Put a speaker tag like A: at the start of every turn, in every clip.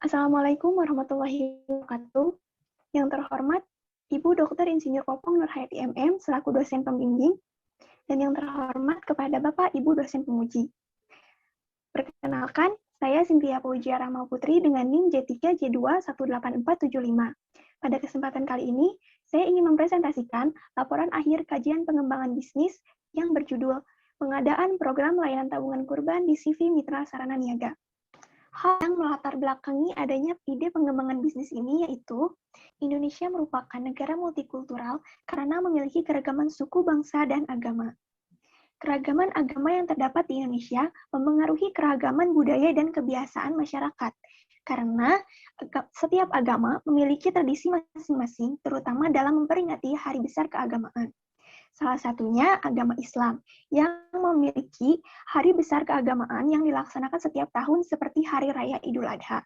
A: Assalamualaikum warahmatullahi wabarakatuh. Yang terhormat, Ibu Dr. Insinyur Popong Nurhayati MM selaku dosen pembimbing, dan yang terhormat kepada Bapak Ibu dosen penguji. Perkenalkan, saya Cynthia Pujiya Rama Putri dengan NIM J3J2 18475. Pada kesempatan kali ini, saya ingin mempresentasikan laporan akhir kajian pengembangan bisnis yang berjudul Pengadaan Program Layanan Tabungan Kurban di CV Mitra Sarana Niaga. Hal yang melatar belakangi adanya ide pengembangan bisnis ini yaitu Indonesia merupakan negara multikultural karena memiliki keragaman suku, bangsa, dan agama. Keragaman agama yang terdapat di Indonesia mempengaruhi keragaman budaya dan kebiasaan masyarakat, karena setiap agama memiliki tradisi masing-masing, terutama dalam memperingati hari besar keagamaan. Salah satunya agama Islam, yang memiliki hari besar keagamaan yang dilaksanakan setiap tahun seperti Hari Raya Idul Adha.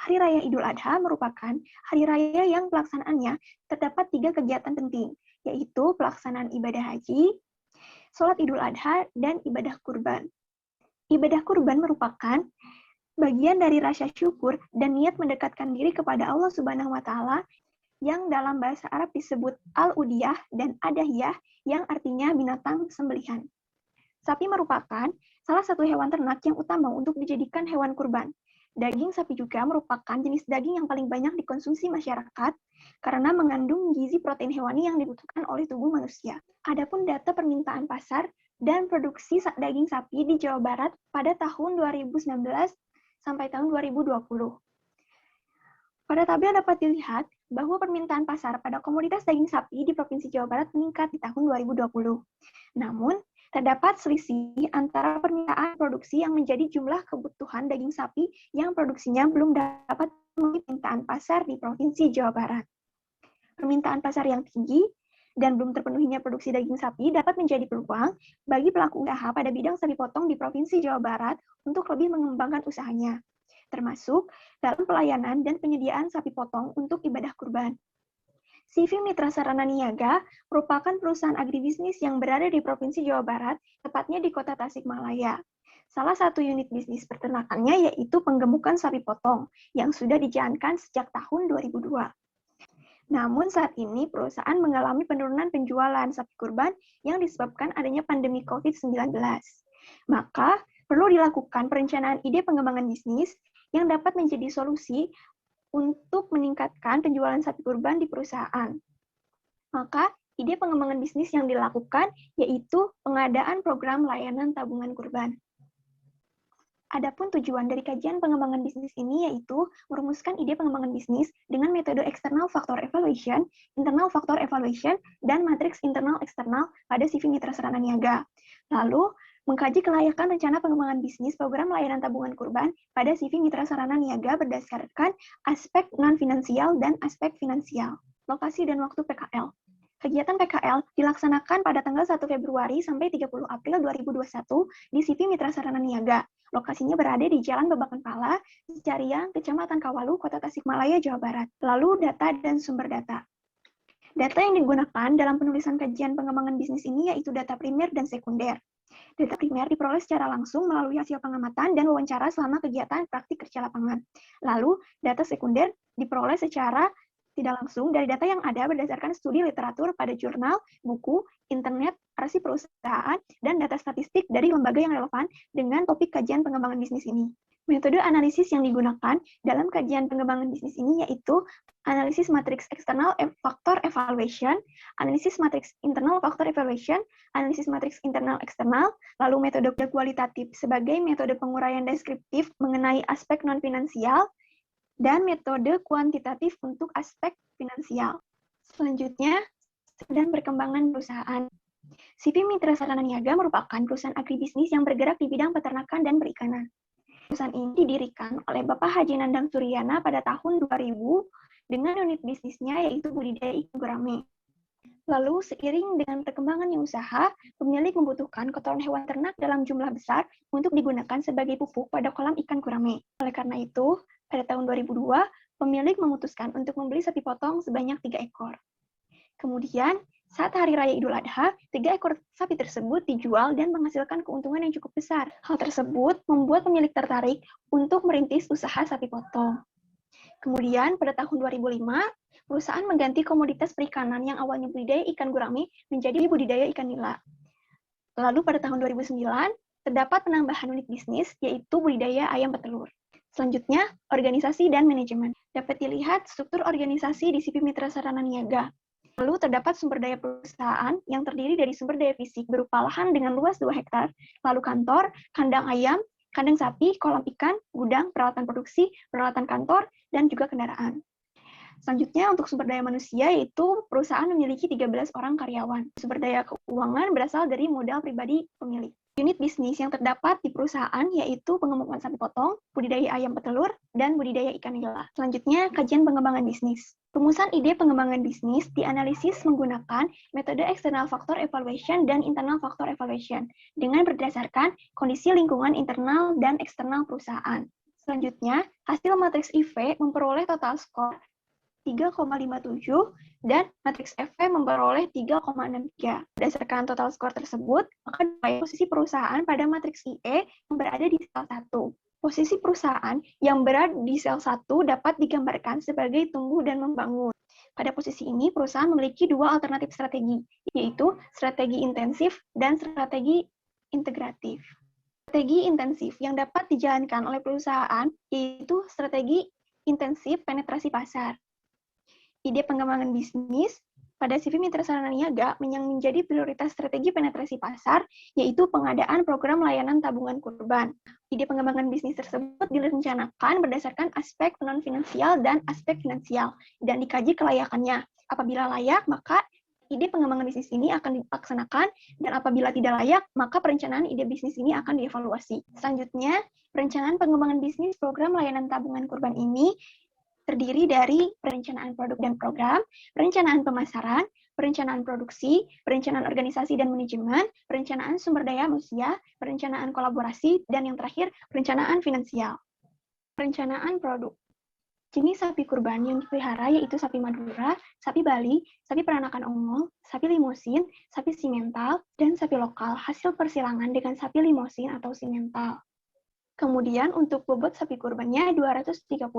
A: Hari Raya Idul Adha merupakan hari raya yang pelaksanaannya terdapat 3 kegiatan penting, yaitu pelaksanaan ibadah haji, sholat Idul Adha, dan ibadah kurban. Ibadah kurban merupakan bagian dari rasa syukur dan niat mendekatkan diri kepada Allah Subhanahu wa Ta'ala, yang dalam bahasa Arab disebut al-udiyah dan adahiyah, yang artinya binatang sembelihan. Sapi merupakan salah satu hewan ternak yang utama untuk dijadikan hewan kurban. Daging sapi juga merupakan jenis daging yang paling banyak dikonsumsi masyarakat karena mengandung gizi protein hewani yang dibutuhkan oleh tubuh manusia. Adapun data permintaan pasar dan produksi daging sapi di Jawa Barat pada tahun 2019 sampai tahun 2020. Pada tabel dapat dilihat bahwa permintaan pasar pada komoditas daging sapi di Provinsi Jawa Barat meningkat di tahun 2020. Namun, terdapat selisih antara permintaan produksi yang menjadi jumlah kebutuhan daging sapi yang produksinya belum dapat memenuhi permintaan pasar di Provinsi Jawa Barat. Permintaan pasar yang tinggi dan belum terpenuhinya produksi daging sapi dapat menjadi peluang bagi pelaku usaha pada bidang sapi potong di Provinsi Jawa Barat untuk lebih mengembangkan usahanya, termasuk dalam pelayanan dan penyediaan sapi potong untuk ibadah kurban. CV Mitra Sarana Niaga merupakan perusahaan agribisnis yang berada di Provinsi Jawa Barat, tepatnya di Kota Tasikmalaya. Salah satu unit bisnis peternakannya yaitu penggemukan sapi potong yang sudah dijalankan sejak tahun 2002. Namun saat ini perusahaan mengalami penurunan penjualan sapi kurban yang disebabkan adanya pandemi COVID-19. Maka perlu dilakukan perencanaan ide pengembangan bisnis yang dapat menjadi solusi untuk meningkatkan penjualan sapi kurban di perusahaan. Maka, ide pengembangan bisnis yang dilakukan yaitu pengadaan program layanan tabungan kurban. Adapun tujuan dari kajian pengembangan bisnis ini yaitu merumuskan ide pengembangan bisnis dengan metode external factor evaluation, internal factor evaluation, dan matriks internal eksternal pada CV Mitra Sarana Niaga. Lalu, mengkaji kelayakan rencana pengembangan bisnis program layanan tabungan kurban pada CV Mitra Sarana Niaga berdasarkan aspek non-finansial dan aspek finansial. Lokasi dan waktu PKL. Kegiatan PKL dilaksanakan pada tanggal 1 Februari sampai 30 April 2021 di CV Mitra Sarana Niaga. Lokasinya berada di Jalan Babakan Pala, Cicariang, Kecamatan Kawalu, Kota Tasikmalaya, Jawa Barat. Lalu data dan sumber data. Data yang digunakan dalam penulisan kajian pengembangan bisnis ini yaitu data primer dan sekunder. Data primer diperoleh secara langsung melalui hasil pengamatan dan wawancara selama kegiatan praktik kerja lapangan. Lalu, data sekunder diperoleh secara tidak langsung dari data yang ada berdasarkan studi literatur pada jurnal, buku, internet, arsip perusahaan, dan data statistik dari lembaga yang relevan dengan topik kajian pengembangan bisnis ini. Metode analisis yang digunakan dalam kajian pengembangan bisnis ini yaitu analisis matriks eksternal faktor evaluation, analisis matriks internal faktor evaluation, analisis matriks internal eksternal, lalu metode kualitatif sebagai metode penguraian deskriptif mengenai aspek non-finansial, dan metode kuantitatif untuk aspek finansial. Selanjutnya, dan perkembangan perusahaan. CV Mitra Sarana Niaga merupakan perusahaan agribisnis yang bergerak di bidang peternakan dan perikanan. Perusahaan ini didirikan oleh Bapak Haji Nandang Suryana pada tahun 2000 dengan unit bisnisnya yaitu budidaya ikan gurame. Lalu, seiring dengan perkembangannya usaha, pemilik membutuhkan kotoran hewan ternak dalam jumlah besar untuk digunakan sebagai pupuk pada kolam ikan gurame. Oleh karena itu, pada tahun 2002, pemilik memutuskan untuk membeli sapi potong sebanyak 3 ekor. Kemudian, Saat Hari Raya Idul Adha, 3 ekor sapi tersebut dijual dan menghasilkan keuntungan yang cukup besar. Hal tersebut membuat pemilik tertarik untuk merintis usaha sapi potong. Kemudian, pada tahun 2005, perusahaan mengganti komoditas perikanan yang awalnya budidaya ikan gurame menjadi budidaya ikan nila. Lalu pada tahun 2009, terdapat penambahan unit bisnis, yaitu budidaya ayam petelur. Selanjutnya, organisasi dan manajemen. Dapat dilihat struktur organisasi di CV Mitra Sarana Niaga. Lalu terdapat sumber daya perusahaan yang terdiri dari sumber daya fisik berupa lahan dengan luas 2 hektar, lalu kantor, kandang ayam, kandang sapi, kolam ikan, gudang, peralatan produksi, peralatan kantor, dan juga kendaraan. Selanjutnya, untuk sumber daya manusia, yaitu perusahaan memiliki 13 orang karyawan. Sumber daya keuangan berasal dari modal pribadi pemilik. Unit bisnis yang terdapat di perusahaan yaitu pengemukan sapi potong, budidaya ayam petelur, dan budidaya ikan nila. Selanjutnya, kajian pengembangan bisnis. Rumusan ide pengembangan bisnis dianalisis menggunakan metode external factor evaluation dan internal factor evaluation dengan berdasarkan kondisi lingkungan internal dan eksternal perusahaan. Selanjutnya, hasil matriks IV memperoleh total skor 3,57 dan matriks FV memperoleh 3,63. Berdasarkan total skor tersebut, maka posisi perusahaan pada matriks IE yang berada di sel 1. Posisi perusahaan yang berada di sel 1 dapat digambarkan sebagai tumbuh dan membangun. Pada posisi ini, perusahaan memiliki 2 alternatif strategi, yaitu strategi intensif dan strategi integratif. Strategi intensif yang dapat dijalankan oleh perusahaan yaitu strategi intensif penetrasi pasar. Ide pengembangan bisnis pada CV Mitra Sarana Niaga yang menjadi prioritas strategi penetrasi pasar, yaitu pengadaan program layanan tabungan kurban. Ide pengembangan bisnis tersebut direncanakan berdasarkan aspek non-finansial dan aspek finansial, dan dikaji kelayakannya. Apabila layak, maka ide pengembangan bisnis ini akan dilaksanakan, dan apabila tidak layak, maka perencanaan ide bisnis ini akan dievaluasi. Selanjutnya, perencanaan pengembangan bisnis program layanan tabungan kurban ini terdiri dari perencanaan produk dan program, perencanaan pemasaran, perencanaan produksi, perencanaan organisasi dan manajemen, perencanaan sumber daya manusia, perencanaan kolaborasi, dan yang terakhir, perencanaan finansial. Perencanaan produk. Jenis sapi kurban yang dipelihara yaitu sapi Madura, sapi Bali, sapi peranakan ongol, sapi limosin, sapi simental, dan sapi lokal hasil persilangan dengan sapi limosin atau simental. Kemudian untuk bobot sapi kurbannya 230-400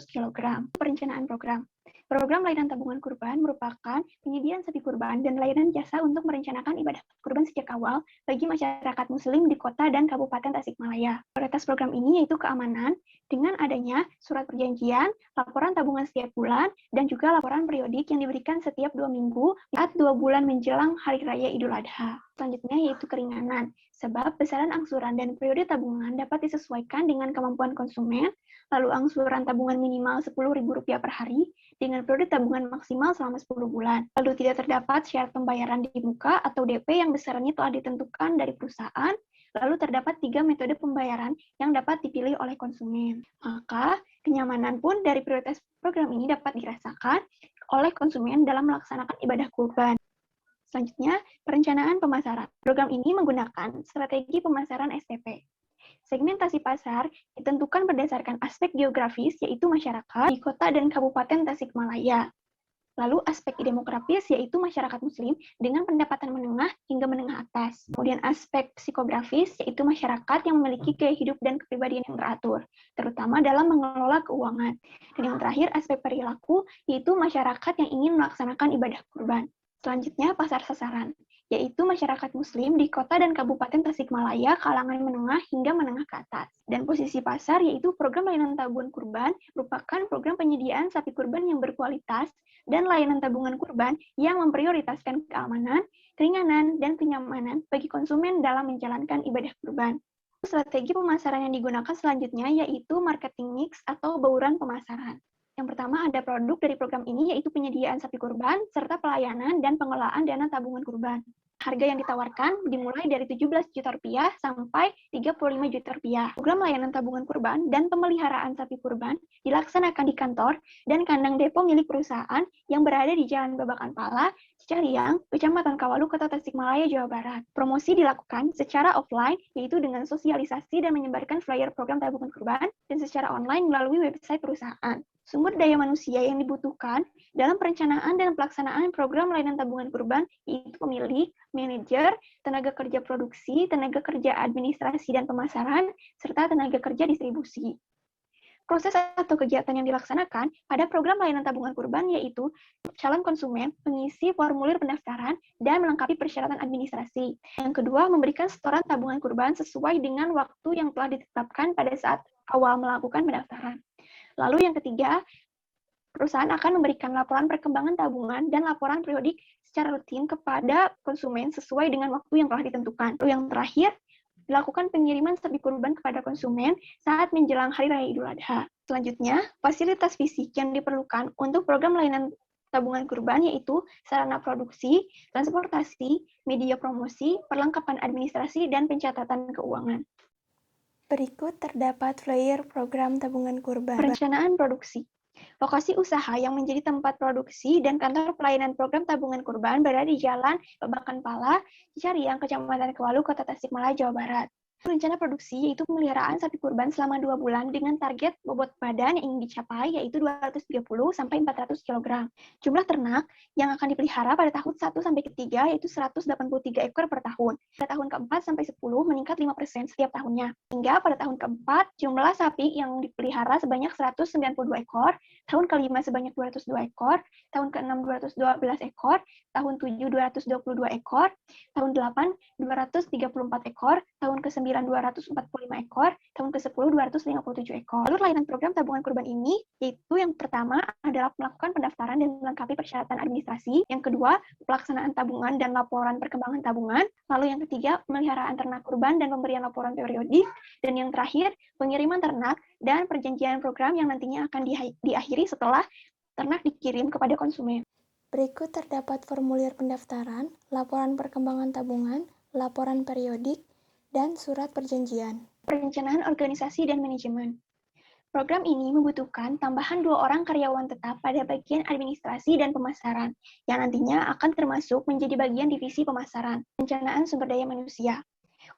A: kg. Perencanaan program. Program layanan tabungan kurban merupakan penyediaan sapi kurban dan layanan jasa untuk merencanakan ibadah kurban sejak awal bagi masyarakat muslim di kota dan Kabupaten Tasikmalaya. Prioritas program ini yaitu keamanan dengan adanya surat perjanjian, laporan tabungan setiap bulan, dan juga laporan periodik yang diberikan setiap 2 minggu saat 2 bulan menjelang Hari Raya Idul Adha. Selanjutnya yaitu keringanan. Sebab besaran angsuran dan periode tabungan dapat disesuaikan dengan kemampuan konsumen, lalu angsuran tabungan minimal Rp10.000 per hari, dengan periode tabungan maksimal selama 10 bulan. Lalu tidak terdapat syarat pembayaran di muka atau DP yang besarannya telah ditentukan dari perusahaan, lalu terdapat 3 metode pembayaran yang dapat dipilih oleh konsumen. Maka, kenyamanan pun dari prioritas program ini dapat dirasakan oleh konsumen dalam melaksanakan ibadah kurban. Selanjutnya, perencanaan pemasaran. Program ini menggunakan strategi pemasaran STP. Segmentasi pasar ditentukan berdasarkan aspek geografis, yaitu masyarakat di kota dan Kabupaten Tasikmalaya. Lalu aspek demografis, yaitu masyarakat muslim dengan pendapatan menengah hingga menengah atas. Kemudian aspek psikografis, yaitu masyarakat yang memiliki gaya hidup dan kepribadian yang teratur, terutama dalam mengelola keuangan. Dan yang terakhir, aspek perilaku, yaitu masyarakat yang ingin melaksanakan ibadah kurban. Selanjutnya, pasar sasaran, yaitu masyarakat muslim di kota dan Kabupaten Tasikmalaya kalangan menengah hingga menengah ke atas. Dan posisi pasar, yaitu program layanan tabungan kurban, merupakan program penyediaan sapi kurban yang berkualitas dan layanan tabungan kurban yang memprioritaskan keamanan, keringanan, dan kenyamanan bagi konsumen dalam menjalankan ibadah kurban. Strategi pemasaran yang digunakan selanjutnya yaitu marketing mix atau bauran pemasaran. Yang pertama ada produk dari program ini yaitu penyediaan sapi kurban serta pelayanan dan pengelolaan dana tabungan kurban. Harga yang ditawarkan dimulai dari Rp17 juta sampai Rp35 juta. Program layanan tabungan kurban dan pemeliharaan sapi kurban dilaksanakan di kantor dan kandang depo milik perusahaan yang berada di Jalan Babakan Pala, Cicaliang, Kecamatan Kawalu, Kota Tasikmalaya, Jawa Barat. Promosi dilakukan secara offline, yaitu dengan sosialisasi dan menyebarkan flyer program tabungan kurban, dan secara online melalui website perusahaan. Sumber daya manusia yang dibutuhkan dalam perencanaan dan pelaksanaan program layanan tabungan kurban yaitu pemilik, manajer, tenaga kerja produksi, tenaga kerja administrasi dan pemasaran, serta tenaga kerja distribusi. Proses atau kegiatan yang dilaksanakan pada program layanan tabungan kurban yaitu calon konsumen mengisi formulir pendaftaran dan melengkapi persyaratan administrasi. Yang kedua, memberikan setoran tabungan kurban sesuai dengan waktu yang telah ditetapkan pada saat awal melakukan pendaftaran. Lalu yang ketiga, perusahaan akan memberikan laporan perkembangan tabungan dan laporan periodik secara rutin kepada konsumen sesuai dengan waktu yang telah ditentukan. Lalu yang terakhir, dilakukan pengiriman sapi kurban kepada konsumen saat menjelang Hari Raya Idul Adha. Selanjutnya, fasilitas fisik yang diperlukan untuk program layanan tabungan kurban yaitu sarana produksi, transportasi, media promosi, perlengkapan administrasi, dan pencatatan keuangan.
B: Berikut terdapat flyer program tabungan kurban.
A: Perencanaan produksi. Lokasi usaha yang menjadi tempat produksi dan kantor pelayanan program tabungan kurban berada di Jalan Babakan Pala, Cicariang, Kecamatan Kewalu, Kota Tasikmalaya, Jawa Barat. Rencana produksi yaitu pemeliharaan sapi kurban selama 2 bulan dengan target bobot badan yang ingin dicapai yaitu 230-400 kg. Jumlah ternak yang akan dipelihara pada tahun 1 sampai ke-3 yaitu 183 ekor per tahun. Pada tahun ke-4 sampai 10 meningkat 5% setiap tahunnya. Hingga pada tahun ke-4 jumlah sapi yang dipelihara sebanyak 192 ekor, tahun ke-5 sebanyak 202 ekor, tahun ke-6 212 ekor, tahun 7 222 ekor, tahun 8 234 ekor, tahun ke-9 245 ekor, tahun ke-10 257 ekor. Lalu layanan program tabungan kurban ini yaitu yang pertama adalah melakukan pendaftaran dan melengkapi persyaratan administrasi, yang kedua pelaksanaan tabungan dan laporan perkembangan tabungan, lalu yang ketiga pemeliharaan ternak kurban dan pemberian laporan periodik, dan yang terakhir pengiriman ternak dan perjanjian program yang nantinya akan diakhiri setelah ternak dikirim kepada konsumen.
B: Berikut terdapat formulir pendaftaran, laporan perkembangan tabungan, laporan periodik, dan surat perjanjian.
A: Perencanaan organisasi dan manajemen. Program ini membutuhkan tambahan 2 orang karyawan tetap pada bagian administrasi dan pemasaran, yang nantinya akan termasuk menjadi bagian divisi pemasaran, perencanaan sumber daya manusia.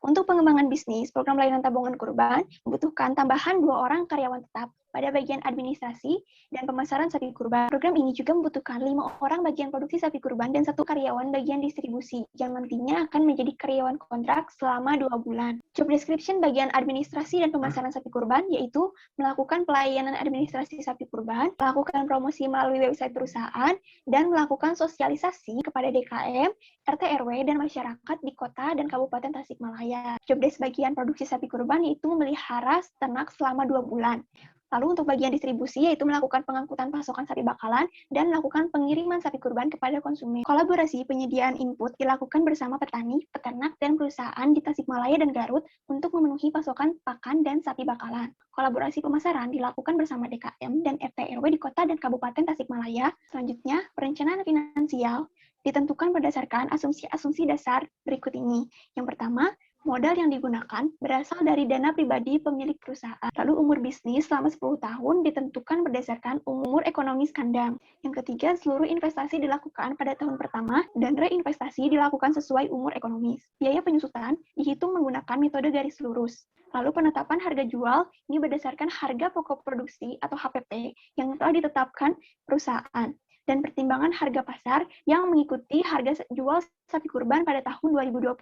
A: Untuk pengembangan bisnis, program layanan tabungan kurban membutuhkan tambahan 2 orang karyawan tetap pada bagian administrasi dan pemasaran sapi kurban. Program ini juga membutuhkan 5 orang bagian produksi sapi kurban dan 1 karyawan bagian distribusi, yang nantinya akan menjadi karyawan kontrak selama 2 bulan. Job description bagian administrasi dan pemasaran sapi kurban yaitu melakukan pelayanan administrasi sapi kurban, melakukan promosi melalui website perusahaan, dan melakukan sosialisasi kepada DKM, RT RW, dan masyarakat di kota dan kabupaten Tasikmalaya. Job desk bagian produksi sapi kurban yaitu memelihara ternak selama 2 bulan. Lalu untuk bagian distribusi yaitu melakukan pengangkutan pasokan sapi bakalan dan melakukan pengiriman sapi kurban kepada konsumen. Kolaborasi penyediaan input dilakukan bersama petani, peternak, dan perusahaan di Tasikmalaya dan Garut untuk memenuhi pasokan pakan dan sapi bakalan. Kolaborasi pemasaran dilakukan bersama DKM dan RT RW di kota dan kabupaten Tasikmalaya. Selanjutnya, perencanaan finansial ditentukan berdasarkan asumsi-asumsi dasar berikut ini. Yang pertama, modal yang digunakan berasal dari dana pribadi pemilik perusahaan. Lalu umur bisnis selama 10 tahun ditentukan berdasarkan umur ekonomis kandang. Yang ketiga, seluruh investasi dilakukan pada tahun pertama dan reinvestasi dilakukan sesuai umur ekonomis. Biaya penyusutan dihitung menggunakan metode garis lurus. Lalu penetapan harga jual ini berdasarkan harga pokok produksi atau HPP yang telah ditetapkan perusahaan, dan pertimbangan harga pasar yang mengikuti harga jual sapi kurban pada tahun 2020.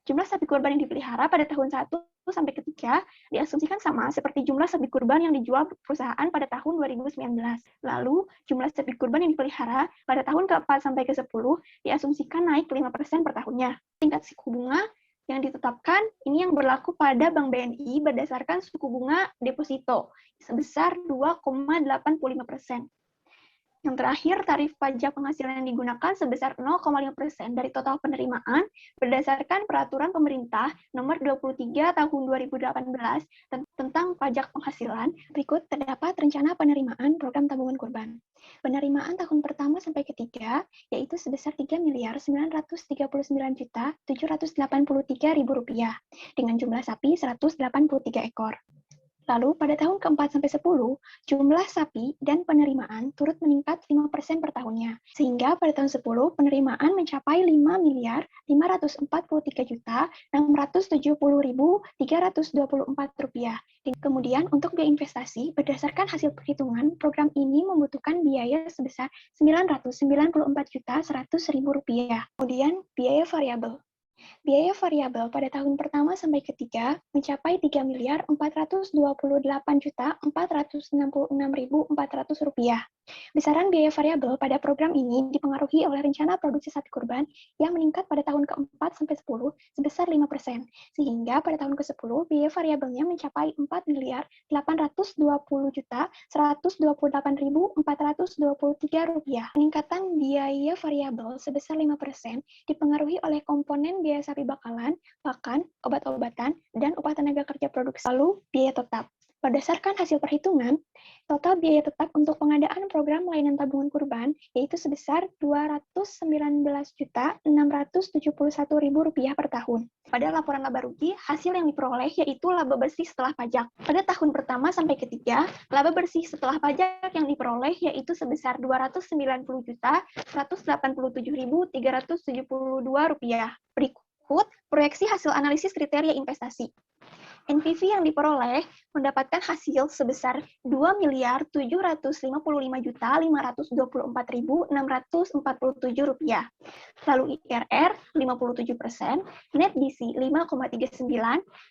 A: Jumlah sapi kurban yang dipelihara pada tahun 1 sampai ke-3 diasumsikan sama seperti jumlah sapi kurban yang dijual perusahaan pada tahun 2019. Lalu, jumlah sapi kurban yang dipelihara pada tahun ke-4 sampai ke-10 diasumsikan naik 5% per tahunnya. Tingkat suku bunga yang ditetapkan ini yang berlaku pada Bank BNI berdasarkan suku bunga deposito sebesar 2,85%. Yang terakhir, tarif pajak penghasilan yang digunakan sebesar 0,5% dari total penerimaan berdasarkan Peraturan Pemerintah Nomor 23 Tahun 2018 tentang pajak penghasilan. Berikut terdapat rencana penerimaan program tabungan kurban. Penerimaan tahun pertama sampai ketiga yaitu sebesar Rp3.939.783.000 dengan jumlah sapi 183 ekor. Lalu pada tahun ke-4 sampai 10, jumlah sapi dan penerimaan turut meningkat 5% per tahunnya. Sehingga pada tahun 10, penerimaan mencapai 5.543.670.324 rupiah. Dan kemudian untuk biaya investasi, berdasarkan hasil perhitungan, program ini membutuhkan biaya sebesar 994.100.000 rupiah. Kemudian biaya variabel. Biaya variabel pada tahun pertama sampai ketiga mencapai 3.428.466.400 rupiah. Besaran biaya variabel pada program ini dipengaruhi oleh rencana produksi sapi kurban yang meningkat pada tahun ke-4 sampai 10 sebesar 5%, sehingga pada tahun ke-10 biaya variabelnya mencapai 4.820.128.423 rupiah. Peningkatan biaya variabel sebesar 5% dipengaruhi oleh komponen biaya sapi bakalan, pakan, obat-obatan, dan upah tenaga kerja produksi. Lalu, biaya tetap. Berdasarkan hasil perhitungan, total biaya tetap untuk pengadaan program layanan tabungan kurban yaitu sebesar Rp219.671.000 per tahun. Pada laporan laba rugi, hasil yang diperoleh yaitu laba bersih setelah pajak. Pada tahun pertama sampai ketiga, laba bersih setelah pajak yang diperoleh yaitu sebesar Rp290.187.372. Berikut proyeksi hasil analisis kriteria investasi. NPV yang diperoleh mendapatkan hasil sebesar Rp2.755.524.647. Lalu IRR 57%, net BC 5,39,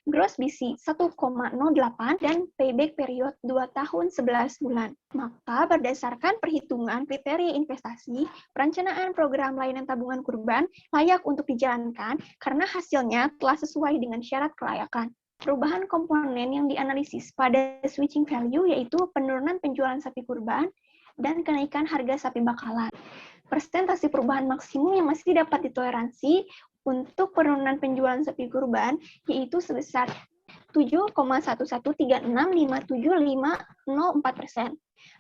A: gross BC 1,08, dan payback period 2 tahun 11 bulan. Maka berdasarkan perhitungan kriteria investasi, perencanaan program layanan tabungan kurban layak untuk dijalankan karena hasilnya telah sesuai dengan syarat kelayakan. Perubahan komponen yang dianalisis pada switching value yaitu penurunan penjualan sapi kurban dan kenaikan harga sapi bakalan. Persentase perubahan maksimum yang masih dapat ditoleransi untuk penurunan penjualan sapi kurban yaitu sebesar 7,113657504%.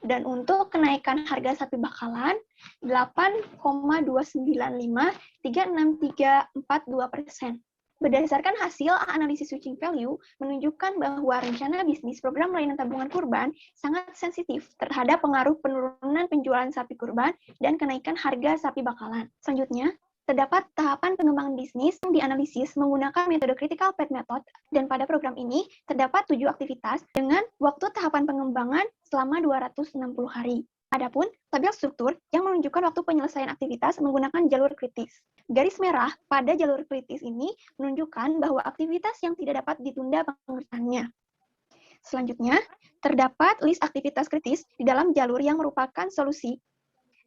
A: Dan untuk kenaikan harga sapi bakalan 8,2953642%. Berdasarkan hasil analisis switching value menunjukkan bahwa rencana bisnis program layanan tabungan kurban sangat sensitif terhadap pengaruh penurunan penjualan sapi kurban dan kenaikan harga sapi bakalan. Selanjutnya, terdapat tahapan pengembangan bisnis yang dianalisis menggunakan metode critical path method, dan pada program ini terdapat 7 aktivitas dengan waktu tahapan pengembangan selama 260 hari. Adapun tabel struktur yang menunjukkan waktu penyelesaian aktivitas menggunakan jalur kritis. Garis merah pada jalur kritis ini menunjukkan bahwa aktivitas yang tidak dapat ditunda pengerjaannya. Selanjutnya, terdapat list aktivitas kritis di dalam jalur yang merupakan solusi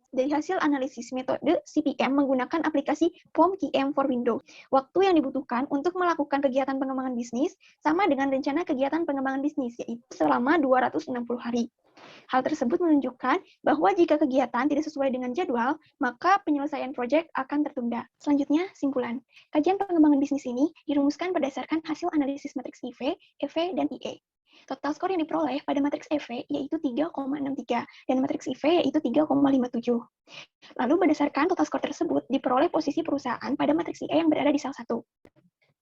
A: dari hasil analisis metode CPM menggunakan aplikasi POM-QM for Windows. Waktu yang dibutuhkan untuk melakukan kegiatan pengembangan bisnis sama dengan rencana kegiatan pengembangan bisnis, yaitu selama 260 hari. Hal tersebut menunjukkan bahwa jika kegiatan tidak sesuai dengan jadwal, maka penyelesaian proyek akan tertunda. Selanjutnya, simpulan. Kajian pengembangan bisnis ini dirumuskan berdasarkan hasil analisis matriks IV, EV, dan IE. Total skor yang diperoleh pada matriks EV yaitu 3,63 dan matriks IV yaitu 3,57. Lalu berdasarkan total skor tersebut diperoleh posisi perusahaan pada matriks IE yang berada di sel 1.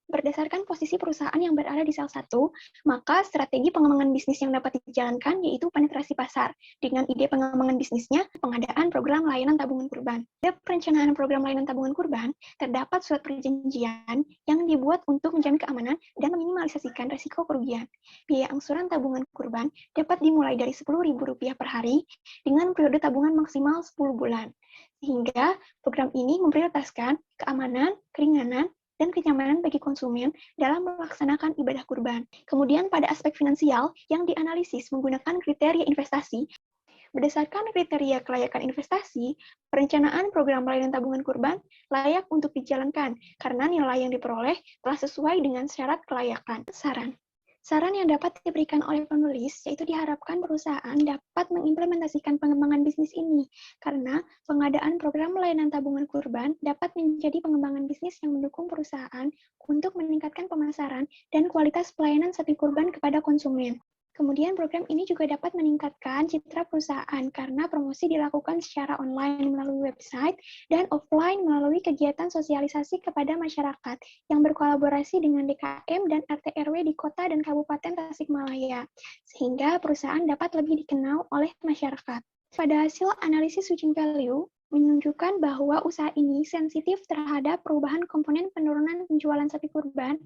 A: Berdasarkan posisi perusahaan yang berada di sel 1, maka strategi pengembangan bisnis yang dapat dijalankan yaitu penetrasi pasar, dengan ide pengembangan bisnisnya pengadaan program layanan tabungan kurban. Pada perencanaan program layanan tabungan kurban, terdapat surat perjanjian yang dibuat untuk menjamin keamanan dan meminimalisasikan risiko kerugian. Biaya angsuran tabungan kurban dapat dimulai dari Rp10.000 per hari dengan periode tabungan maksimal 10 bulan. Sehingga program ini memprioritaskan keamanan, keringanan, dan kenyamanan bagi konsumen dalam melaksanakan ibadah kurban. Kemudian pada aspek finansial yang dianalisis menggunakan kriteria investasi. Berdasarkan kriteria kelayakan investasi, perencanaan program layanan tabungan kurban layak untuk dijalankan karena nilai yang diperoleh telah sesuai dengan syarat kelayakan. Saran yang dapat diberikan oleh penulis yaitu diharapkan perusahaan dapat mengimplementasikan pengembangan bisnis ini karena pengadaan program layanan tabungan kurban dapat menjadi pengembangan bisnis yang mendukung perusahaan untuk meningkatkan pemasaran dan kualitas pelayanan sapi kurban kepada konsumen. Kemudian program ini juga dapat meningkatkan citra perusahaan karena promosi dilakukan secara online melalui website dan offline melalui kegiatan sosialisasi kepada masyarakat yang berkolaborasi dengan DKM dan RT RW di Kota dan Kabupaten Tasikmalaya, sehingga perusahaan dapat lebih dikenal oleh masyarakat. Pada hasil analisis switching value, menunjukkan bahwa usaha ini sensitif terhadap perubahan komponen penurunan penjualan sapi kurban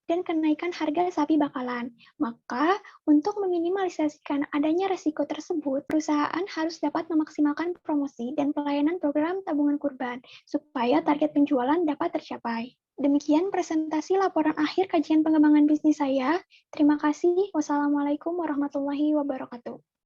A: dan kenaikan harga sapi bakalan. Maka, untuk meminimalisasikan adanya resiko tersebut, perusahaan harus dapat memaksimalkan promosi dan pelayanan program tabungan kurban, supaya target penjualan dapat tercapai. Demikian presentasi laporan akhir kajian pengembangan bisnis saya. Terima kasih. Wassalamualaikum warahmatullahi wabarakatuh.